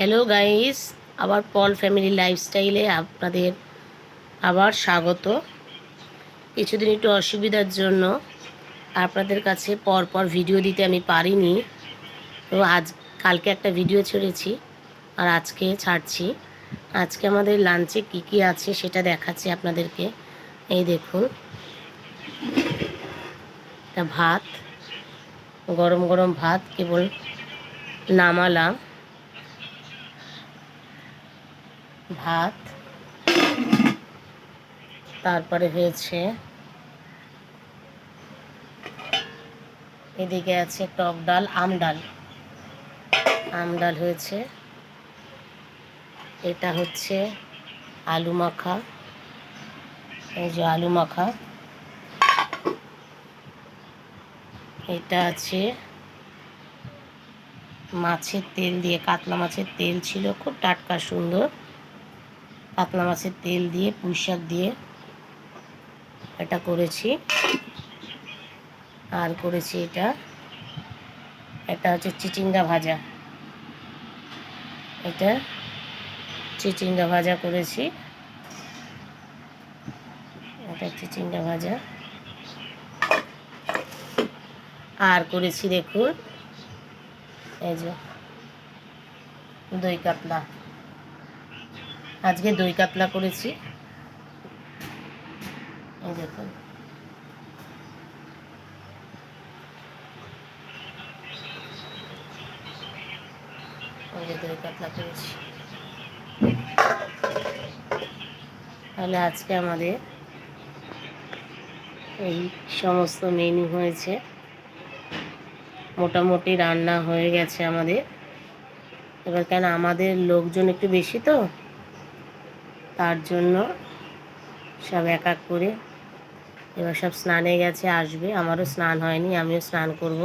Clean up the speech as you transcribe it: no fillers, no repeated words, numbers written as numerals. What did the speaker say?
Hello guys, আবার পল family লাইফস্টাইলে আপনাদের আবার স্বাগত। কিছুদিন একটু অসুবিধার জন্য আপনাদের কাছে পরপর ভিডিও দিতে আমি পারিনি। তো কালকে একটা ভিডিও ছেড়েছি আর আজকে ছাড়ছি। আজকে আমাদের লাঞ্চে কি কি আছে সেটা দেখাচ্ছি আপনাদেরকে। এই দেখুন, একটা ভাত, গরম গরম ভাত কেবল নামালাম। ভাত, তারপরে হয়েছে এদিকে আছে টক ডাল, আম ডাল হয়েছে। এটা হচ্ছে আলু মাখা, এই যে আলু মাখা। এটা আছে মাছের তেল দিয়ে, কাতলা মাছের তেল ছিল, খুব টাটকা সুন্দর কাতলা মাছের তেল দিয়ে পুঁই শাক দিয়ে এটা করেছি। আর করেছি এটা হচ্ছে চিচিঙ্গা ভাজা। এটা চিচিঙ্গা ভাজা করেছি, এটা চিচিঙ্গা ভাজা। আর করেছি দেখুন, এই যে দই কাতলা, আজকে দই কাতলা করেছি। এই দেখুন, এই যে দই কাতলা করেছি। তাহলে আজকে আমাদের এই সমস্ত মেনু হয়েছে, মোটামুটি রান্না হয়ে গেছে আমাদের। এবার কেন আমাদের লোকজন একটু বেশি, তো তার জন্য সব এক এক করে এবার সব স্নানে গেছে, আসবে। আমারও স্নান হয়নি, আমিও স্নান করব।